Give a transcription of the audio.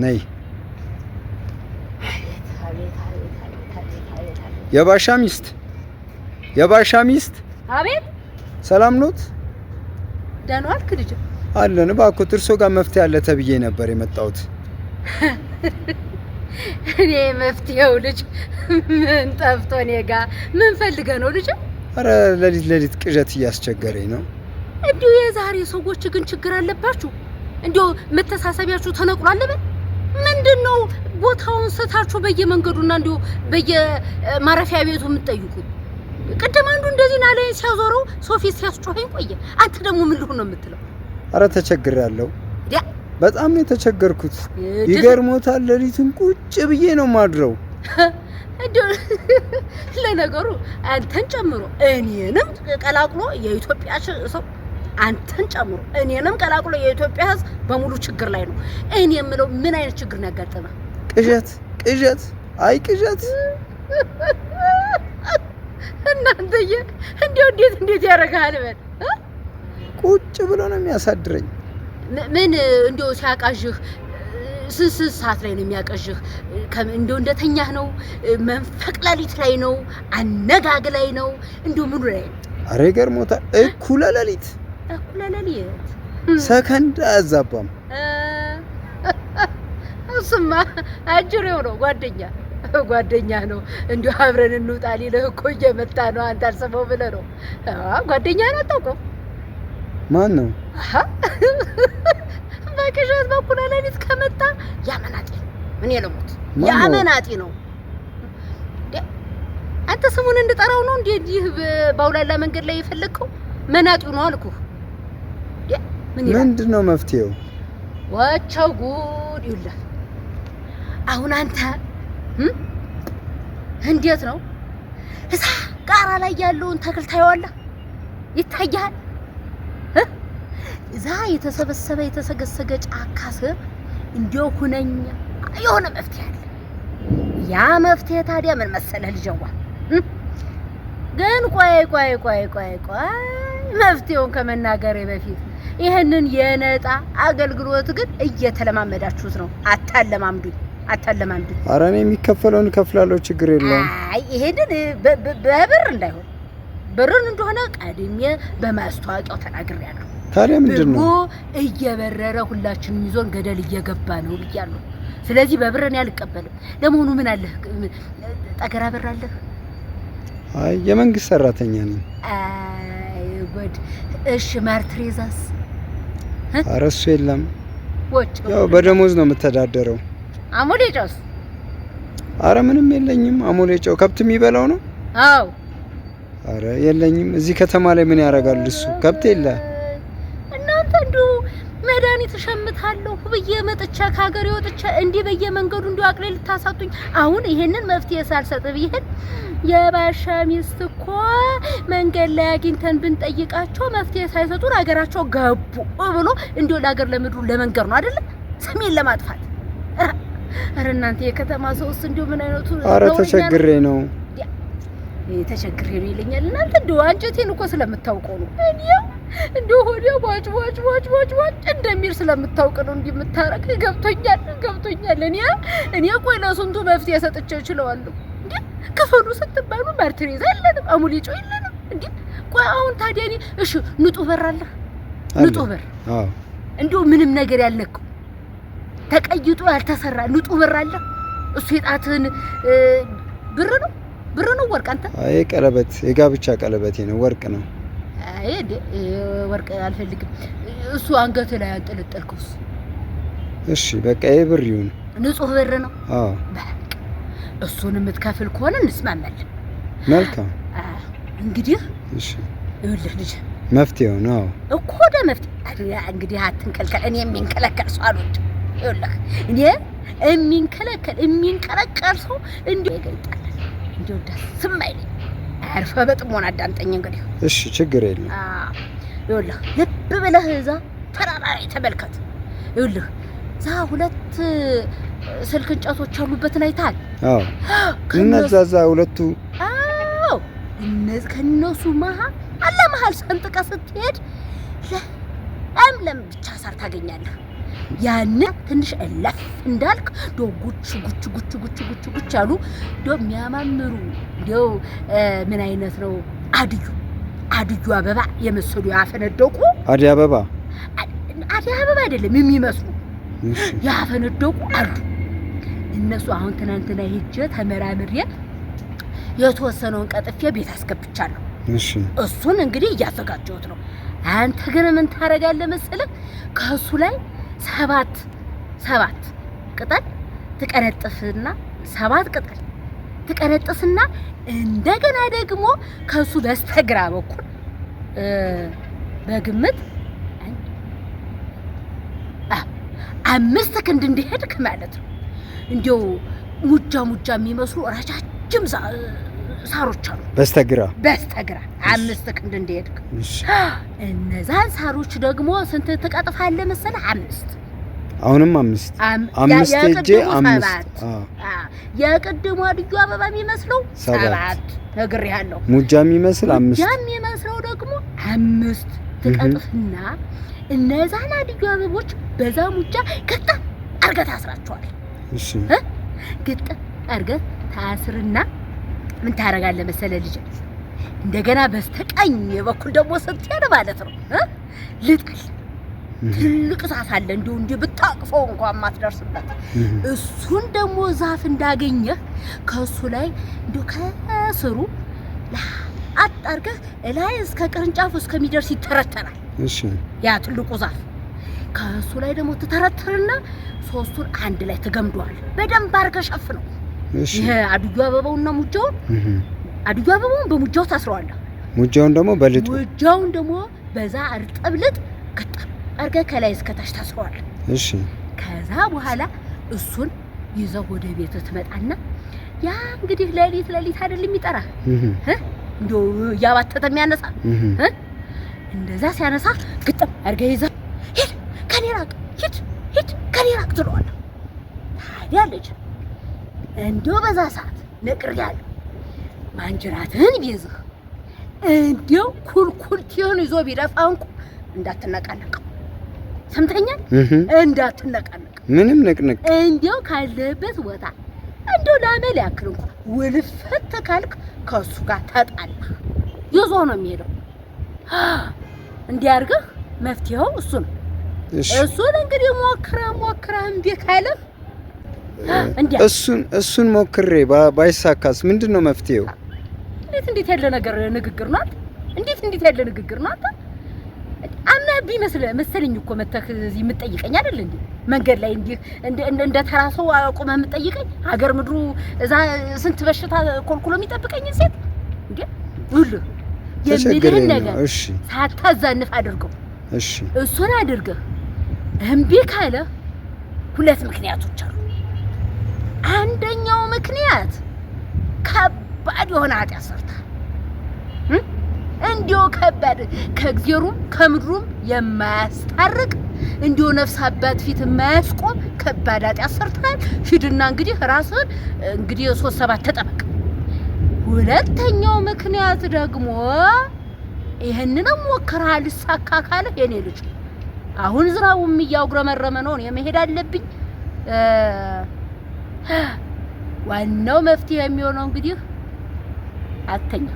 ነይ የባሻ ሚስት አቤት ሰላም ኖት ደህና ዋልክ ልጅ አለን እባክዎት እርሶ ጋር መፍትሄ አለ ተብዬ ነበር የመጣሁት እኔ መፍትሄው ልጅ ምን ጠፍቶ እኔ ጋር ምን ፈልገህ ነው ልጅ አረ ለሊት ቅዠት እያስቸገረኝ ነው እንዲሁ የዛሬ ሰዎች ግን ችግር አለባችሁ እንዲሁ መተሳሰቢያችሁ ተነቅሏል በል ምንድነው ቦታውን ስታችሁ በየመንገዱና እንዲሁ በየማረፊያ ቤቱ የምትጠይቁት ቅድም አንዱ እንደዚህ ናለ ሲያዞረው ሶፊት ሲያስጮኸኝ ቆየ አንተ ደግሞ ምን ልሁን ነው የምትለው አረ ተቸግሬያለሁ በጣም ነው የተቸገርኩት ይገርሞታል ለሊቱን ቁጭ ብዬ ነው ማድረው ለነገሩ አንተን ጨምሮ እኔንም ቀላቅሎ የኢትዮጵያ ሰው አንተን ጨምሮ እኔንም ቀላቅሎ የኢትዮጵያ ሕዝብ በሙሉ ችግር ላይ ነው እኔ የምለው ምን አይነት ችግር ነው ያጋጠመው ቅዠት አይ ቅዠት እናንተዬ እንዴት ያረጋል በል ቁጭ ብሎ ነው የሚያሳድረኝ ምን እንደው ሲያቃዥህ ስንት ሰዓት ላይ ነው የሚያቀዥህ እንደው እንደተኛህ ነው መንፈቅ ሌሊት ላይ ነው አነጋግ ላይ ነው እንደው ምኑ ላይ አረ ይገርሞታል እኩለ ሌሊት ሰከንድ አዛባም እሱማ አጅሬው ነው ጓደኛ ነው እንደው አብረን እንውጣ ሊልህ እኮ እየመጣ ነው አንተ አልሰማው ብለህ ነው ጓደኛ ነው አታውቀውም ማን ነው በቅዠት በኩል ሌሊት ከመጣ ያመናጤ ምን የለሙት ያመናጤ ነው አንተ ስሙን እንድጠራው ነው እንዲህ ባውላላ መንገድ ላይ የፈለከው መናጢው ነው አልኩህ ምንድነው መፍትሄው ወቸው ጉድ ይላል አሁን አንተ እንዴት ነው እዛ ጋራ ላይ ያለውን ተክል ታየዋለህ ይታያል እዛ የተሰበሰበ የተሰገሰገ ጫካ ስር እንዲው ሁነኛ የሆነ መፍትሄ አለ ያ መፍትሄ ታዲያ ምን መሰለህ ልጅዋ ግን ቆይ መፍትሄውን ከመናገሬ በፊት ይሄንን የነጣ አገልግሎት ግን እየተለማመዳችሁት ነው አታለማምዱኝ ኧረ እኔ የሚከፈለውን ከፍላለሁ ችግር የለውም አይ ይሄንን በብር እንዳይሆን ብርን እንደሆነ ቀድሜ በማስታወቂያው ተናግሬያለሁ ታዲያ ምንድነው እየበረረ ሁላችንም ይዞን ገደል እየገባ ነው ብያለሁ ስለዚህ በብርን ያልቀበልም ለመሆኑ ምን አለህ ጠገራ ብር አለህ አይ የመንግስት ሰራተኛ ነኝ አይ ጉድ እሺ ማርትሬዛስ ኧረ እሱ የለም ያው በደሞዝ ነው የምተዳደረው አሞሌጫውስ ኧረ ምንም የለኝም አሞሌጫው ከብት የሚበላው ነው አዎ ኧረ የለኝም እዚህ ከተማ ላይ ምን ያደርጋል እሱ ከብት የለ እናንተ እንደው መድኃኒት እሸምታለሁ ብዬ መጥቼ ከሀገር ወጥቼ እንዲህ በየመንገዱ እንደው አቅሌ ልታሳጡኝ አሁን ይሄንን መፍትሄ ሳልሰጥ ብዬን የባሻ ሚስት እኮ መንገድ ላይ አግኝተን ብንጠይቃቸው መፍትሄ ሳይሰጡን ሀገራቸው ገቡ ብሎ እንደው ለሀገር ለምድሩ ለመንገር ነው አይደል ስሜን ለማጥፋት ኧረ እናንተ የከተማ ሰውስ እንደው ምን አይነቱ ኧረ ተቸግሬ ነው ይለኛል እናንተ እንደው አንጀቴን እኮ ስለምታውቀው ነው እንደው ሆዴ ዋጭ እንደሚል ስለምታውቅ ነው እንዲህ የምታረቅ ገብቶኛል እኔ ቆይ ለስንቱ መፍትሄ ሰጥቼ እችለዋለሁ እንዴ ከፈኑ ስትባሉ ማርትሬዛ የለንም አሙሌጮ የለንም እንዴ ቆይ አሁን ታዲያ እኔ እሺ ንጡህ በር አለ ንጡህ በር አዎ እንደው ምንም ነገር ያልነከው ተቀይጦ ያልተሰራ ንጡህ በር አለ እሱ የጣትን ብር ነው ወርቅ አንተ አይ ቀለበት የጋብቻ ቀለበቴ ነው ወርቅ ነው አይ ወርቅ አልፈልግም እሱ አንገት ላይ አንጠለጠልኩስ እሺ በቃ የብር ይሁን ንጹህ ብር ነው አዎ በቃ እሱን የምትከፍል ከሆነ እንስማማለን መልካም እንግዲህ እሺ ይኸውልህ ልጅ መፍትሄው ነው እኮ መፍትሄ እንግዲህ አትንከልከል እኔ የሚንከለከል ሰው አልወድም ይኸውልህ እኔ የሚንከለከል ሰው እንዲሁ ይገልጣል እንዲሁ ደስ የማይለኝ አርፈ በጥሞና አዳምጠኝ እንግዲህ እሺ ችግር የለም ይኸውልህ ልብ ብለህ እዛ ተራራ ላይ ተመልከት ይኸውልህ እዛ ሁለት ስልክ እንጨቶች አሉበትን አይተሃል አዎ እነዛ ሁለቱ አዎ ከነሱ መሀል ሰንጥቀህ ስትሄድ ለምለም ብቻ ሳር ታገኛለህ ያን ትንሽ እለፍ እንዳልክ ዶጉች ጉች አሉ የሚያማምሩ እንደው ምን አይነት ነው አድዩ አበባ የመሰሉ ያፈነደቁ አደይ አበባ አይደለም የሚመስሉ ያፈነደቁ አሉ። እነሱ አሁን ትናንትና ሄጄ ተመራምሬ የተወሰነውን ቀጥፌ ቤት አስገብቻለሁ። እሱን እንግዲህ እያዘጋጀሁት ነው። አንተ ግን ምን ታረጋለህ መሰለህ? ከሱ ላይ ሰባት ቅጠል ትቀነጥፍና 7 ቅጠል ትቀነጥስና እንደገና ደግሞ ከሱ በስተግራ በኩል በግምት 5 ክንድ እንዲሄድክ ማለት ነው። እንዲያው ሙጃ የሚመስሉ ረጃጅም ሳሮች አሉ በስተግራ 5 ክንድ እንዲሄድክ። እነዛን ሳሮች ደግሞ ስንት ትቀጥፋለህ መሰለህ? 5 አሁንም 5 ሄጄ 5 የቅድሙ አድዩ አበባ የሚመስለው 7 ነግሬሃለሁ። ሙጃ የሚመስል 5 ሙጃ የሚመስለው ደግሞ 5 ትቀጥፍና እነዛን አድዩ አበቦች በዛ ሙጃ ገጠም አርገህ ታስራቸዋለህ። እሺ ገጠም አርገህ ታስርና ምን ታረጋለህ መሰለህ ልጅ? እንደገና በስተቀኝ በኩል ደግሞ ስትሄድ ማለት ነው ልጥል ትልቅ ዛፍ አለ እንዲሁ ብታቅፈው እንኳን ማትደርስበት። እሱን ደግሞ ዛፍ እንዳገኘህ ከሱ ላይ እንዲሁ ከስሩ አጣርገህ ላይ እስከ ቅርንጫፉ እስከሚደርስ ይተረተራል። እሺ ያ ትልቁ ዛፍ ከሱ ላይ ደግሞ ትተረተርና 3ቱን አንድ ላይ ትገምደዋል። በደንብ አድርገህ ሸፍነው። እሺ ይሄ አድዩ አበባውና ሙጃውን አድዩ አበባውን በሙጃው ታስረዋለህ። ሙጃውን ደግሞ በዛ እርጥብ ልጥ ገጠም አርገህ ከላይ እስከ ታች ታስረዋለህ። እሺ ከዛ በኋላ እሱን ይዘው ወደ ቤት ትመጣና ያ እንግዲህ ሌሊት አይደል የሚጠራህ እንደው ያባተተ የሚያነሳ እንደዛ ሲያነሳ ግጥም አርገህ ይዘህ ሂድ ከኔ ራቅ ትለዋለህ። ታዲያ ልጅ እንደው በዛ ሰዓት ነቅሬያለሁ ማንጀራትህን ቢይዝህ እንደው ኩልኩልቲውን ይዞ ቢደፋህ እንኳ እንዳትነቃነቅ። ሰምተኛል? እንዳትነቃነቅ ምንም ንቅንቅ እንደው ካለበት ቦታ እንደው ላመል ያክል እንኳ ውልፈት ካልክ ከሱ ጋር ተጣላ ይዞ ነው የሚሄደው። እንዲያርገህ መፍትሄው እሱ ነው። እሱን እንግዲህ ሞክረህ እምቢ ካለህ እሱን ሞክሬ ባይሳካስ ምንድነው መፍትሄው? እንዴት ያለ ንግግር ነው? እንዴት ያለ ንግግር ነው? አምናብኝ መሰለኝ እኮ መተህ እዚህ የምትጠይቀኝ አይደል እንዴ? መንገድ ላይ እንደ ተራ ሰው አቁመህ የምትጠይቀኝ ሀገር ምድሩ እዛ ስንት በሽታ ኮልኩሎ የሚጠብቀኝ ሴት እንዴ? ሁሉ የሚልህን ነገር ሳታዛንፍ አድርገው። እሺ እሱን አድርገህ እምቢ ካለ 2 ምክንያቶች አሉ። አንደኛው ምክንያት ከባድ የሆነ ኃጢአት ሰርተሃል። እንዲሁ ከባድ ከእግዚአብሔሩም ከምድሩም የማያስታርቅ እንዲሁ ነፍስ አባት ፊት የማያስቆም ከባድ ኃጢአት ሰርተሃል። ሂድና እንግዲህ ራስህን እንግዲህ 3-7 ተጠመቅ። ሁለተኛው ምክንያት ደግሞ ይሄንንም ሞክረሃል ልሳካ ካለ የኔ ልጅ አሁን ዝራውም እያጉረመረመ ነው የመሄድ አለብኝ። ዋናው መፍትሄ የሚሆነው እንግዲህ አተኛ